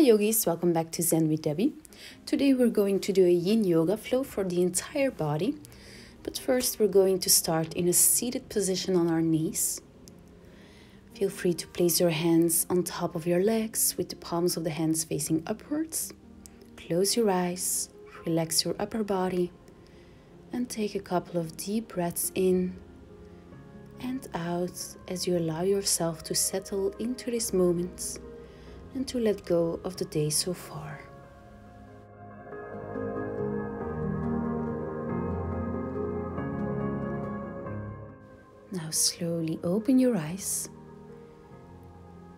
yogis, welcome back to Zen with Debbie. Today we're going to do a Yin Yoga flow for the entire body. But first we're going to start in a seated position on our knees. Feel free to place your hands on top of your legs with the palms of the hands facing upwards. Close your eyes, relax your upper body and take a couple of deep breaths in and out as you allow yourself to settle into this moment and to let go of the day so far. Now slowly open your eyes,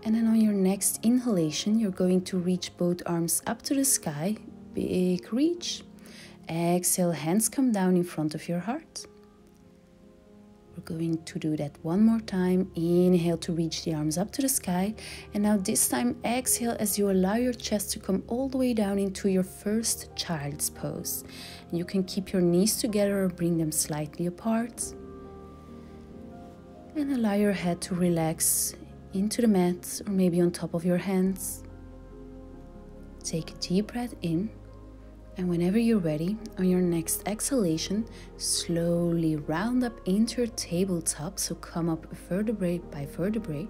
and then on your next inhalation you're going to reach both arms up to the sky, big reach. Exhale, hands come down in front of your heart. We're going to do that one more time. Inhale to reach the arms up to the sky. And now this time exhale as you allow your chest to come all the way down into your first child's pose. And you can keep your knees together or bring them slightly apart. And allow your head to relax into the mat or maybe on top of your hands. Take a deep breath in. And whenever you're ready, on your next exhalation, slowly round up into your tabletop. So come up vertebrae by vertebrae.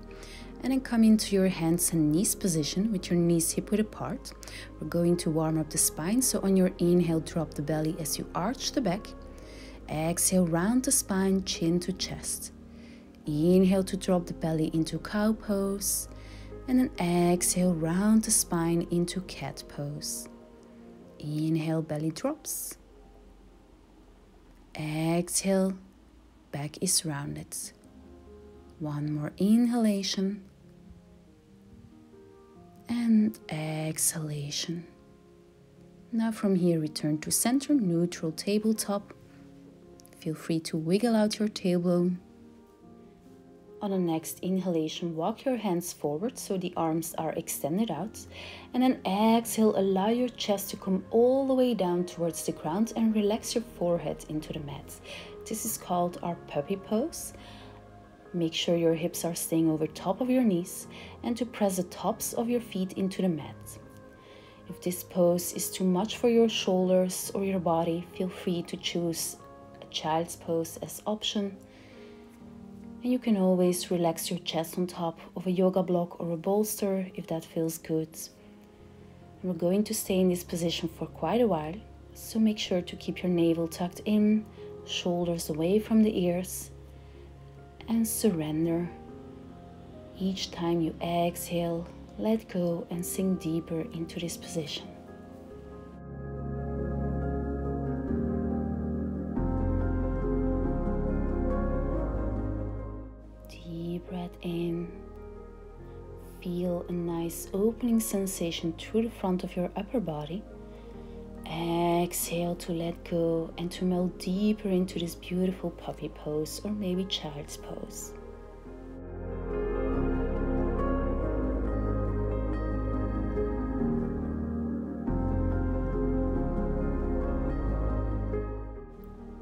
And then come into your hands and knees position with your knees hip width apart. We're going to warm up the spine. So on your inhale, drop the belly as you arch the back. Exhale, round the spine, chin to chest. Inhale to drop the belly into cow pose. And then exhale, round the spine into cat pose. Inhale, belly drops. Exhale, back is rounded. One more inhalation. And exhalation. Now from here, return to center, neutral tabletop. Feel free to wiggle out your tailbone. On the next inhalation, walk your hands forward so the arms are extended out. And then exhale, allow your chest to come all the way down towards the ground and relax your forehead into the mat. This is called our puppy pose. Make sure your hips are staying over top of your knees and to press the tops of your feet into the mat. If this pose is too much for your shoulders or your body, feel free to choose a child's pose as option. And you can always relax your chest on top of a yoga block or a bolster if that feels good. And we're going to stay in this position for quite a while, so make sure to keep your navel tucked in, shoulders away from the ears, and surrender. Each time you exhale, let go and sink deeper into this position. Breath in. Feel a nice opening sensation through the front of your upper body. Exhale to let go and to melt deeper into this beautiful puppy pose or maybe child's pose.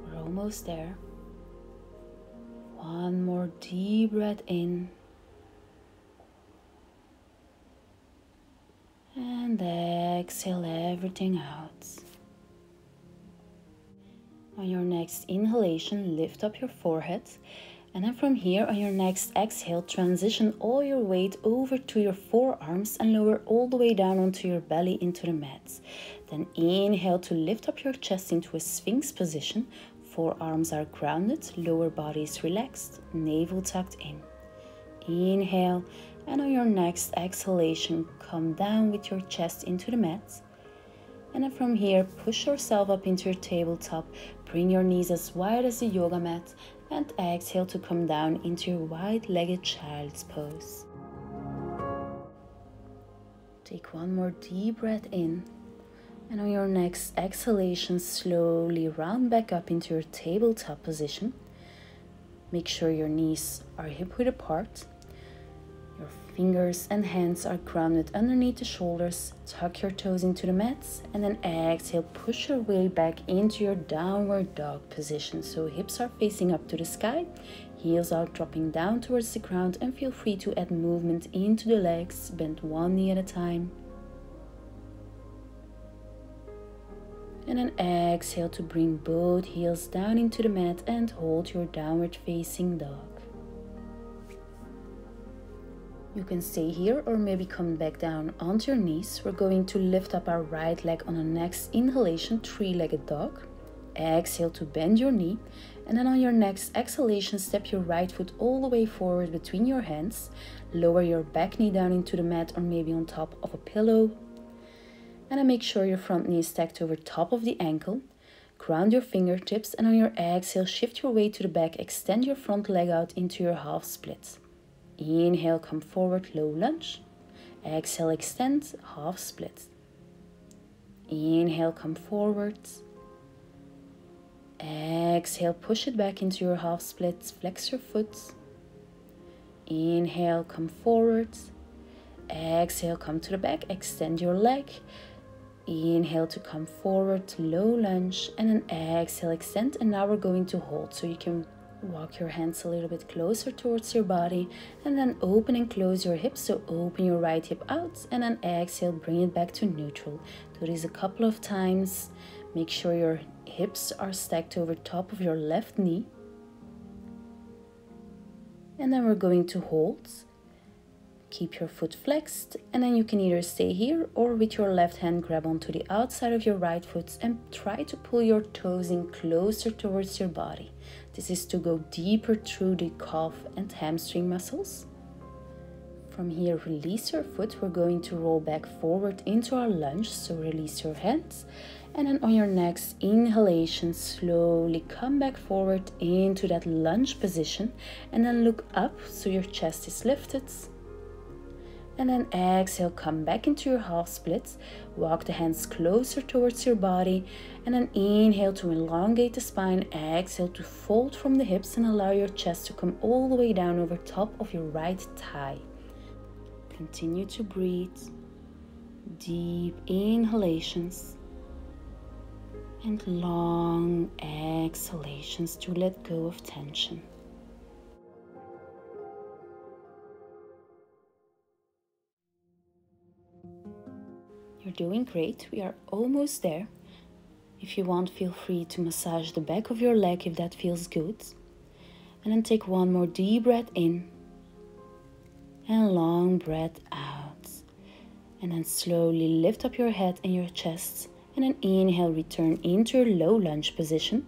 We're almost there. One more deep breath in and exhale everything out. On your next inhalation, lift up your forehead, and then from here on your next exhale, transition all your weight over to your forearms and lower all the way down onto your belly into the mat. Then inhale to lift up your chest into a Sphinx position. Forearms are grounded, lower body is relaxed, navel tucked in. Inhale, and on your next exhalation, come down with your chest into the mat. And then from here, push yourself up into your tabletop, bring your knees as wide as the yoga mat, and exhale to come down into your wide-legged child's pose. Take one more deep breath in. And on your next exhalation, slowly round back up into your tabletop position. Make sure your knees are hip width apart. Your fingers and hands are grounded underneath the shoulders. Tuck your toes into the mats and then exhale, push your way back into your downward dog position. So hips are facing up to the sky, heels are dropping down towards the ground, and feel free to add movement into the legs. Bend one knee at a time. And then exhale to bring both heels down into the mat and hold your downward facing dog. You can stay here or maybe come back down onto your knees. We're going to lift up our right leg on the next inhalation, three-legged dog. Exhale to bend your knee. And then on your next exhalation, step your right foot all the way forward between your hands. Lower your back knee down into the mat or maybe on top of a pillow. And then make sure your front knee is stacked over top of the ankle. Ground your fingertips and on your exhale, shift your weight to the back. Extend your front leg out into your half split. Inhale, come forward, low lunge. Exhale, extend, half split. Inhale, come forward. Exhale, push it back into your half split. Flex your foot. Inhale, come forward. Exhale, come to the back. Extend your leg. Inhale to come forward, low lunge. And then exhale, extend. And now we're going to hold. So you can walk your hands a little bit closer towards your body. And then open and close your hips. So open your right hip out. And then exhale, bring it back to neutral. Do this a couple of times. Make sure your hips are stacked over top of your left knee. And then we're going to hold. Keep your foot flexed, and then you can either stay here or with your left hand grab onto the outside of your right foot and try to pull your toes in closer towards your body. This is to go deeper through the calf and hamstring muscles. From here, release your foot. We're going to roll back forward into our lunge, so release your hands. And then on your next inhalation, slowly come back forward into that lunge position. And then look up so your chest is lifted. And then exhale, come back into your half splits. Walk the hands closer towards your body. And then inhale to elongate the spine. Exhale to fold from the hips and allow your chest to come all the way down over top of your right thigh. Continue to breathe. Deep inhalations. And long exhalations to let go of tension. You're doing great. We are almost there. If you want, feel free to massage the back of your leg if that feels good. And then take one more deep breath in. And a long breath out. And then slowly lift up your head and your chest. And then inhale, return into your low lunge position.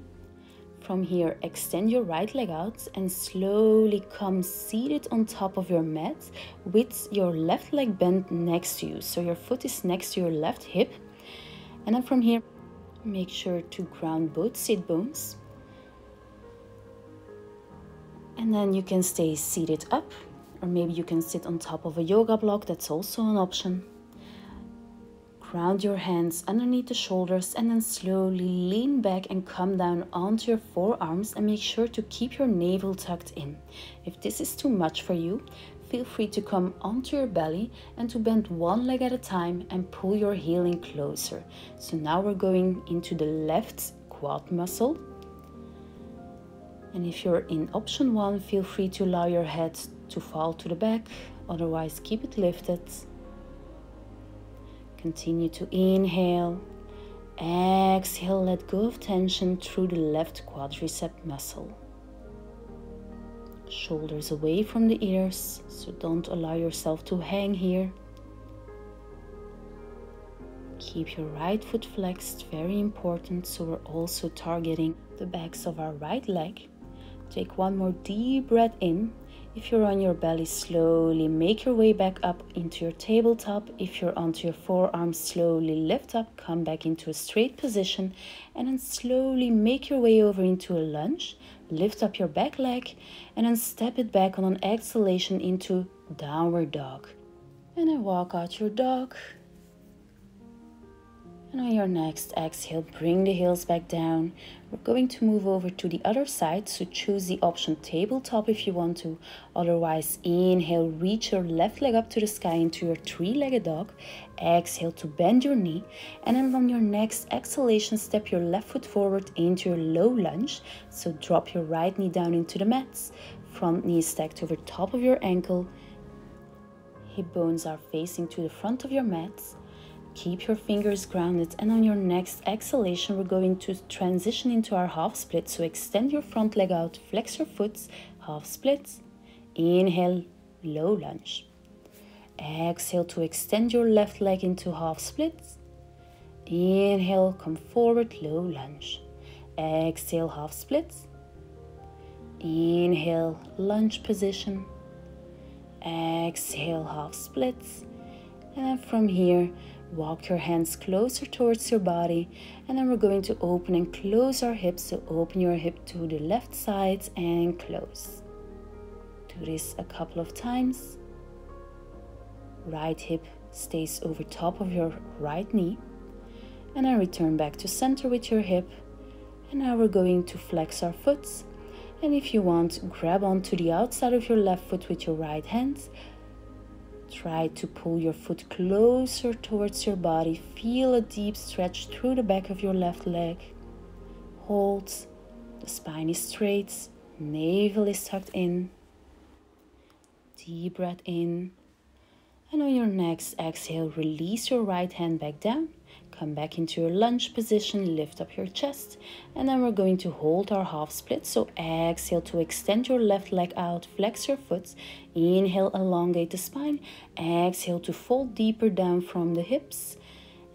From here, extend your right leg out and slowly come seated on top of your mat with your left leg bent next to you. So your foot is next to your left hip. And then from here, make sure to ground both sit bones. And then you can stay seated up, or maybe you can sit on top of a yoga block. That's also an option. Ground your hands underneath the shoulders and then slowly lean back and come down onto your forearms and make sure to keep your navel tucked in. If this is too much for you, feel free to come onto your belly and to bend one leg at a time and pull your heel in closer. So now we're going into the left quad muscle. And if you're in option 1, feel free to allow your head to fall to the back, otherwise keep it lifted. Continue to inhale, exhale, let go of tension through the left quadricep muscle. Shoulders away from the ears, so don't allow yourself to hang here. Keep your right foot flexed, very important, so we're also targeting the backs of our right leg. Take one more deep breath in. If you're on your belly, slowly make your way back up into your tabletop. If you're onto your forearms, slowly lift up, come back into a straight position, and then slowly make your way over into a lunge. Lift up your back leg, and then step it back on an exhalation into downward dog. And then walk out your dog. And on your next exhale, bring the heels back down. We're going to move over to the other side, so choose the option tabletop if you want to. Otherwise, inhale, reach your left leg up to the sky into your three-legged dog. Exhale to bend your knee. And then on your next exhalation, step your left foot forward into your low lunge. So drop your right knee down into the mats. Front knee is stacked over top of your ankle. Hip bones are facing to the front of your mat. Keep your fingers grounded, and on your next exhalation, we're going to transition into our half split. So extend your front leg out, flex your foot, half split. Inhale, low lunge. Exhale to extend your left leg into half split. Inhale, come forward, low lunge. Exhale, half split. Inhale, lunge position. Exhale, half split. And then from here, walk your hands closer towards your body. And then we're going to open and close our hips. So open your hip to the left side and close. Do this a couple of times. Right hip stays over top of your right knee. And then return back to center with your hip. And now we're going to flex our foot. And if you want, grab onto the outside of your left foot with your right hand. Try to pull your foot closer towards your body. Feel a deep stretch through the back of your left leg. Hold. The spine is straight. Navel is tucked in. Deep breath in. And on your next exhale, release your right hand back down. Come back into your lunge position, lift up your chest, and then we're going to hold our half split. So exhale to extend your left leg out, flex your foot. Inhale, elongate the spine. Exhale to fold deeper down from the hips,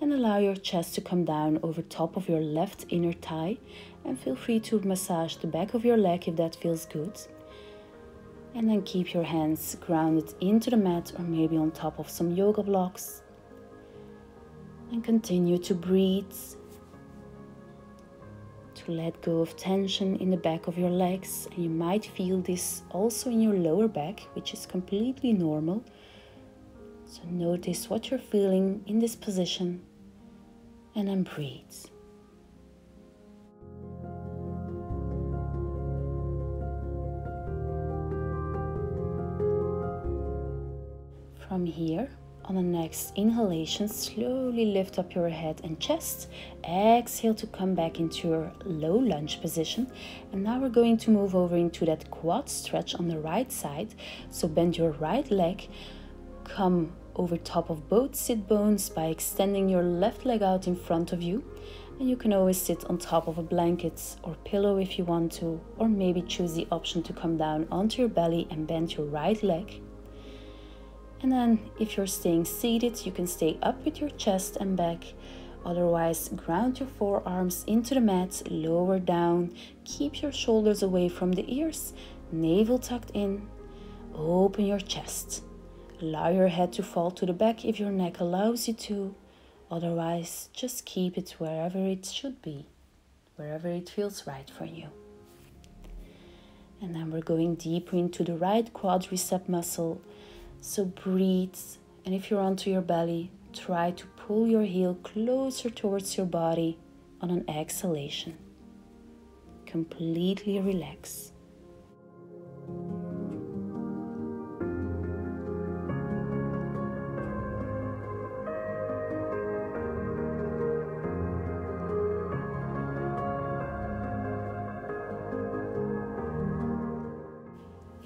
and allow your chest to come down over top of your left inner thigh. And feel free to massage the back of your leg if that feels good. And then keep your hands grounded into the mat or maybe on top of some yoga blocks. And continue to breathe, to let go of tension in the back of your legs. And you might feel this also in your lower back, which is completely normal. So notice what you're feeling in this position and then breathe. From here, on the next inhalation, slowly lift up your head and chest. Exhale to come back into your low lunge position. And now we're going to move over into that quad stretch on the right side. So bend your right leg, come over top of both sit bones by extending your left leg out in front of you. And you can always sit on top of a blanket or pillow if you want to, or maybe choose the option to come down onto your belly and bend your right leg. And then if you're staying seated, you can stay up with your chest and back. Otherwise, ground your forearms into the mat, lower down. Keep your shoulders away from the ears, navel tucked in. Open your chest. Allow your head to fall to the back if your neck allows you to. Otherwise, just keep it wherever it should be, wherever it feels right for you. And then we're going deeper into the right quadricep muscle. So breathe, and if you're onto your belly, try to pull your heel closer towards your body on an exhalation. Completely relax.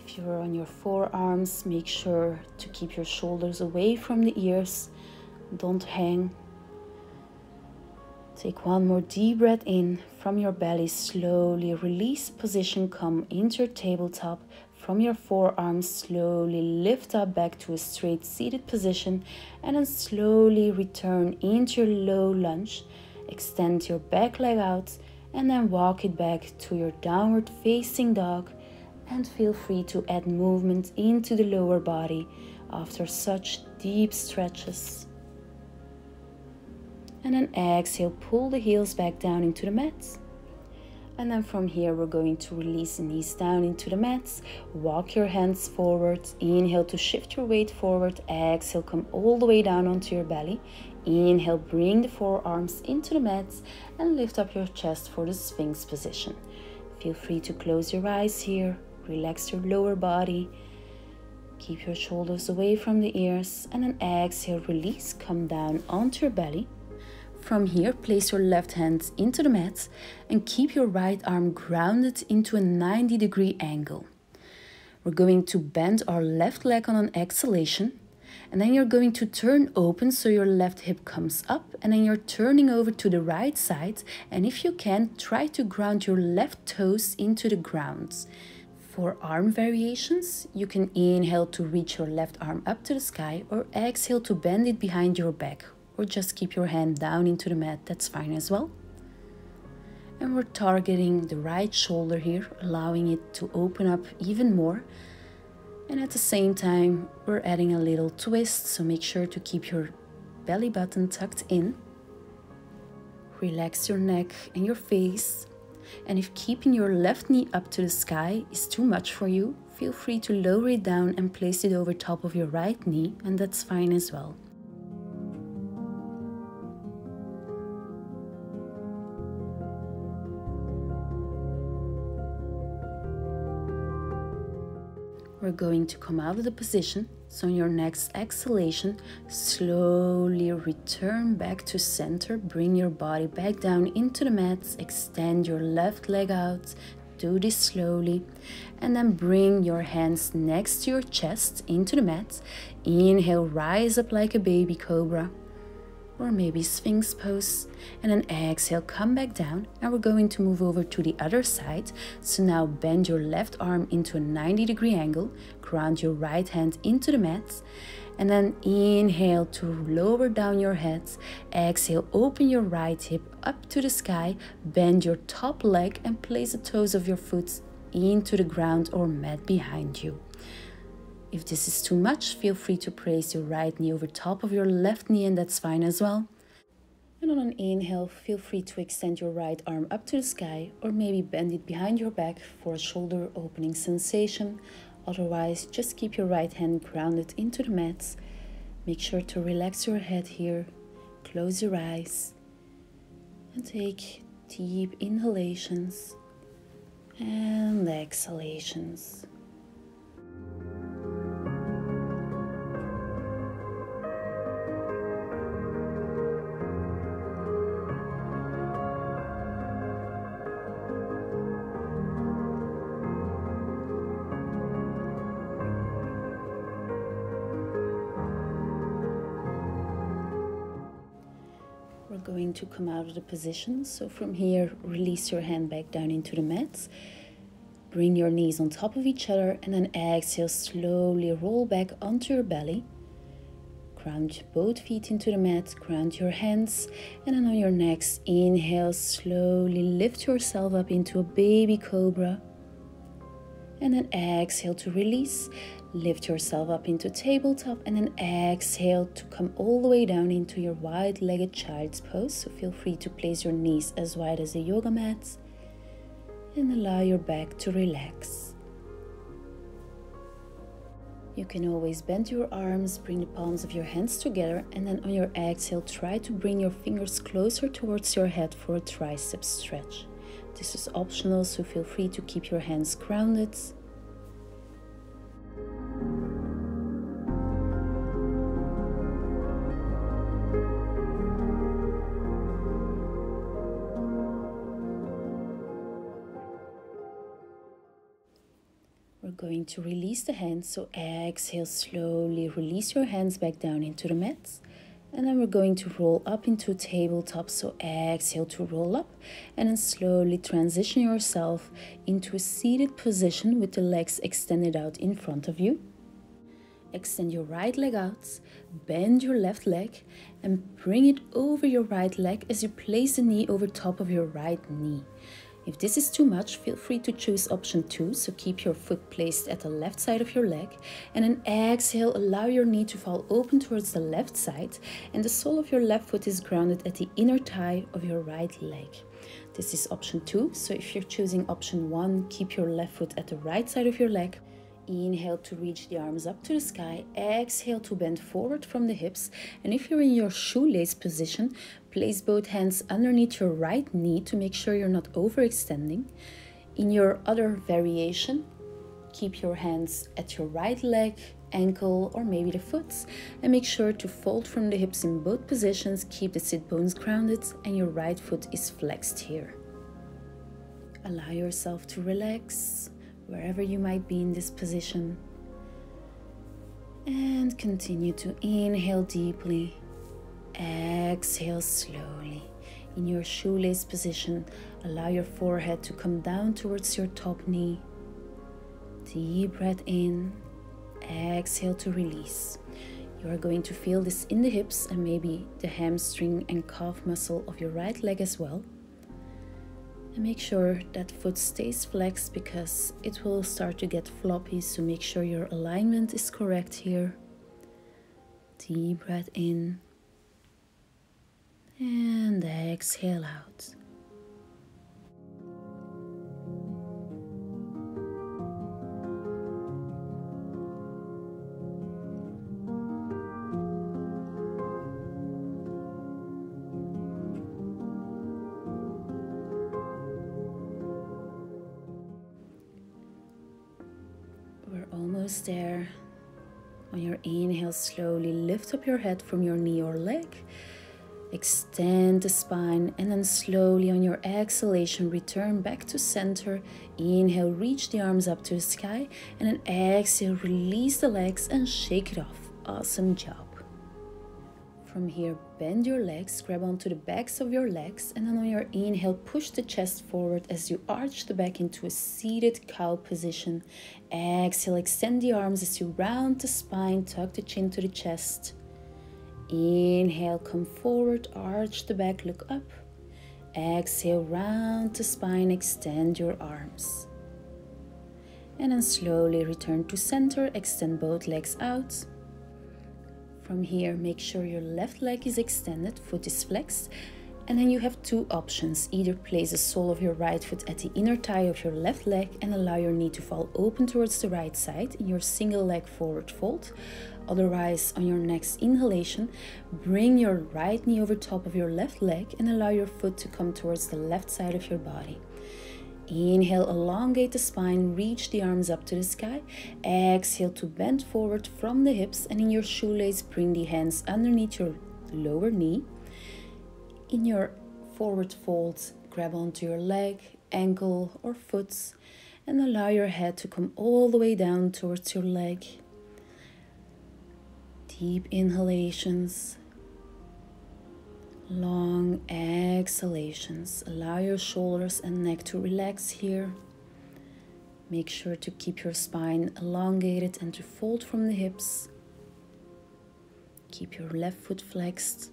If you're on your forearms, make sure to keep your shoulders away from the ears. Don't hang. Take one more deep breath in from your belly. Slowly release position. Come into your tabletop. From your forearms, slowly lift up back to a straight seated position. And then slowly return into your low lunge. Extend your back leg out. And then walk it back to your downward facing dog. And feel free to add movement into the lower body after such deep stretches. And then exhale, pull the heels back down into the mat. And then from here, we're going to release the knees down into the mat. Walk your hands forward. Inhale to shift your weight forward. Exhale, come all the way down onto your belly. Inhale, bring the forearms into the mat and lift up your chest for the Sphinx position. Feel free to close your eyes here. Relax your lower body. Keep your shoulders away from the ears. And then exhale, release, come down onto your belly. From here, place your left hand into the mat and keep your right arm grounded into a 90-degree angle. We're going to bend our left leg on an exhalation. And then you're going to turn open so your left hip comes up, and then you're turning over to the right side. And if you can, try to ground your left toes into the ground. For arm variations, you can inhale to reach your left arm up to the sky, or exhale to bend it behind your back, or just keep your hand down into the mat, that's fine as well. And we're targeting the right shoulder here, allowing it to open up even more. And at the same time, we're adding a little twist, so make sure to keep your belly button tucked in. Relax your neck and your face. And if keeping your left knee up to the sky is too much for you, feel free to lower it down and place it over top of your right knee, and that's fine as well. We're going to come out of the position, so on your next exhalation, slowly return back to center, bring your body back down into the mat, extend your left leg out, do this slowly, and then bring your hands next to your chest into the mat. Inhale, rise up like a baby cobra, or maybe Sphinx pose, and then exhale, come back down, and we're going to move over to the other side. So now bend your left arm into a 90-degree angle, ground your right hand into the mat, and then inhale to lower down your head. Exhale, open your right hip up to the sky, bend your top leg and place the toes of your foot into the ground or mat behind you. If this is too much, feel free to place your right knee over top of your left knee, and that's fine as well. And on an inhale, feel free to extend your right arm up to the sky, or maybe bend it behind your back for a shoulder opening sensation. Otherwise, just keep your right hand grounded into the mat. Make sure to relax your head here, close your eyes, and take deep inhalations and exhalations. We're going to come out of the position. So from here, release your hand back down into the mat. Bring your knees on top of each other, and then exhale, slowly roll back onto your belly. Ground both feet into the mat, ground your hands, and then on your next inhale, slowly lift yourself up into a baby cobra. And then exhale to release. Lift yourself up into tabletop, and then exhale to come all the way down into your wide-legged child's pose. So feel free to place your knees as wide as the yoga mat and allow your back to relax. You can always bend your arms, bring the palms of your hands together, and then on your exhale, try to bring your fingers closer towards your head for a tricep stretch. This is optional, so feel free to keep your hands grounded. We're going to release the hands, so exhale, slowly release your hands back down into the mat. And then we're going to roll up into a tabletop, so exhale to roll up, and then slowly transition yourself into a seated position with the legs extended out in front of you. Extend your right leg out, bend your left leg, and bring it over your right leg as you place the knee over top of your right knee. If this is too much, feel free to choose option 2, so keep your foot placed at the left side of your leg, and then exhale, allow your knee to fall open towards the left side, and the sole of your left foot is grounded at the inner thigh of your right leg. This is option 2, so if you're choosing option 1, keep your left foot at the right side of your leg. Inhale to reach the arms up to the sky, exhale to bend forward from the hips, and if you're in your shoelace position, place both hands underneath your right knee to make sure you're not overextending. In your other variation, keep your hands at your right leg, ankle, or maybe the foot, and make sure to fold from the hips in both positions, keep the sit bones grounded, and your right foot is flexed here. Allow yourself to relax wherever you might be in this position. And then And continue to inhale deeply. Exhale slowly. In your shoelace position, allow your forehead to come down towards your top knee. Deep breath in. Exhale to release. You are going to feel this in the hips and maybe the hamstring and calf muscle of your right leg as well. And make sure that foot stays flexed because it will start to get floppy, so make sure your alignment is correct here. Deep breath in and exhale out. We're almost there. On your inhale, slowly lift up your head from your knee or leg. Extend the spine and then slowly on your exhalation, return back to center. Inhale, reach the arms up to the sky and then exhale, release the legs and shake it off. Awesome job. From here, bend your legs, grab onto the backs of your legs, and then on your inhale, push the chest forward as you arch the back into a seated cow position. Exhale, extend the arms as you round the spine, tuck the chin to the chest. Inhale, come forward, arch the back, look up. Exhale, round the spine, extend your arms. And then slowly return to center, extend both legs out. From here, make sure your left leg is extended, foot is flexed, and then you have two options. Either place the sole of your right foot at the inner thigh of your left leg and allow your knee to fall open towards the right side in your single leg forward fold. Otherwise, on your next inhalation, bring your right knee over top of your left leg and allow your foot to come towards the left side of your body. Inhale, elongate the spine, reach the arms up to the sky. Exhale to bend forward from the hips, and in your shoelace, bring the hands underneath your lower knee. In your forward fold, grab onto your leg, ankle or foot and allow your head to come all the way down towards your leg. Deep inhalations. Long exhalations. Allow your shoulders and neck to relax here. Make sure to keep your spine elongated and to fold from the hips. Keep your left foot flexed.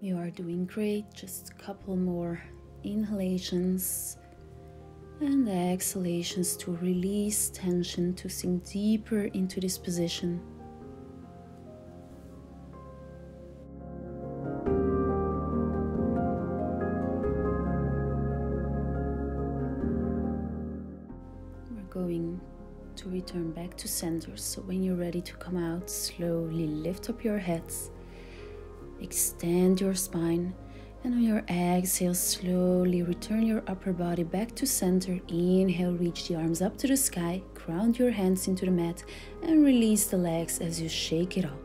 You are doing great. Just a couple more inhalations and exhalations to release tension, to sink deeper into this position. We're going to return back to center. So when you're ready to come out, slowly lift up your heads. Extend your spine, and on your exhale, slowly return your upper body back to center. Inhale, reach the arms up to the sky, ground your hands into the mat, and release the legs as you shake it off.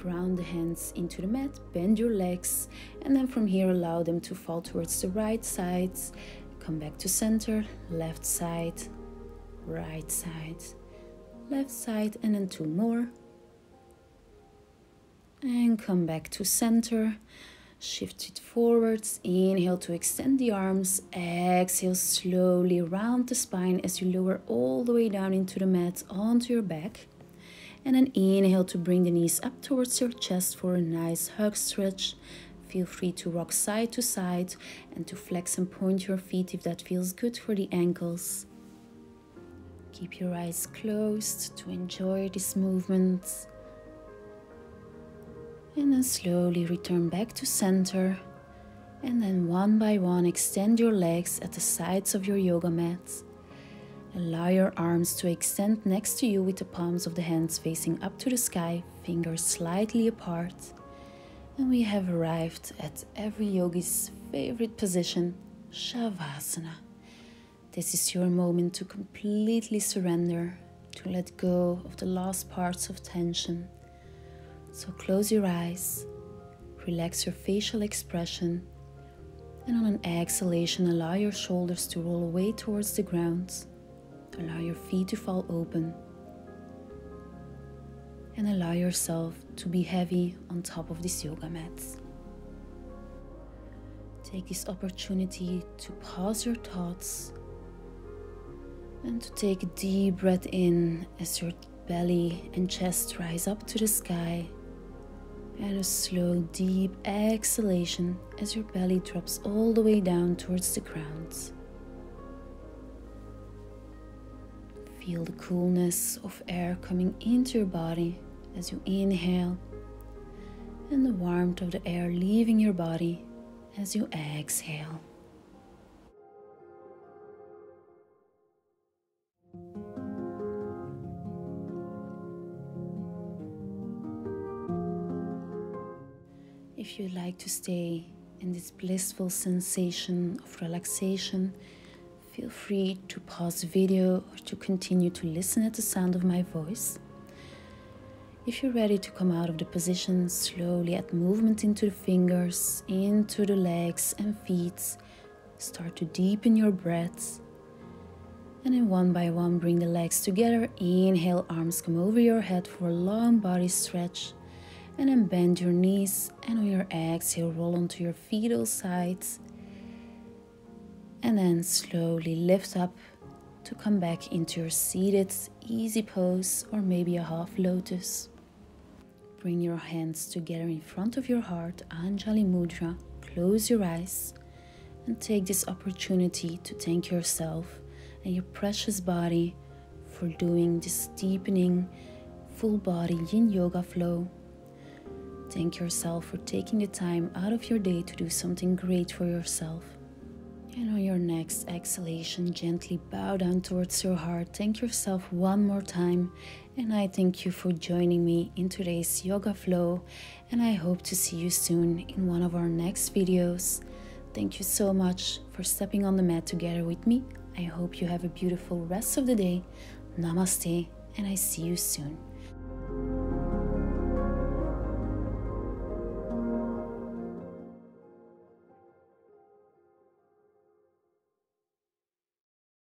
Ground the hands into the mat, bend your legs, and then from here, allow them to fall towards the right side. Come back to center, left side, right side, left side, and then two more. And come back to center. Shift it forwards. Inhale to extend the arms. Exhale, slowly round the spine as you lower all the way down into the mat onto your back. And then inhale to bring the knees up towards your chest for a nice hug stretch. Feel free to rock side to side and to flex and point your feet if that feels good for the ankles. Keep your eyes closed to enjoy this movement. And then slowly return back to center. And then one by one, extend your legs at the sides of your yoga mat. Allow your arms to extend next to you with the palms of the hands facing up to the sky, fingers slightly apart. And we have arrived at every yogi's favorite position, Shavasana. This is your moment to completely surrender, to let go of the last parts of tension. So close your eyes, relax your facial expression, and on an exhalation, allow your shoulders to roll away towards the ground. Allow your feet to fall open. And allow yourself to be heavy on top of this yoga mat. Take this opportunity to pause your thoughts and to take a deep breath in as your belly and chest rise up to the sky, and a slow deep exhalation as your belly drops all the way down towards the ground. Feel the coolness of air coming into your body as you inhale, and the warmth of the air leaving your body as you exhale. If you'd like to stay in this blissful sensation of relaxation, feel free to pause the video or to continue to listen at the sound of my voice. If you're ready to come out of the position, slowly add movement into the fingers, into the legs and feet. Start to deepen your breath. And then one by one, bring the legs together. Inhale, arms come over your head for a long body stretch. And then bend your knees, and on your exhale, roll onto your fetal sides. And then slowly lift up to come back into your seated, easy pose, or maybe a half lotus. Bring your hands together in front of your heart, Anjali Mudra. Close your eyes and take this opportunity to thank yourself and your precious body for doing this deepening, full body Yin Yoga flow. Thank yourself for taking the time out of your day to do something great for yourself. And on your next exhalation, gently bow down towards your heart. Thank yourself one more time. And I thank you for joining me in today's yoga flow. And I hope to see you soon in one of our next videos. Thank you so much for stepping on the mat together with me. I hope you have a beautiful rest of the day. Namaste, and I see you soon.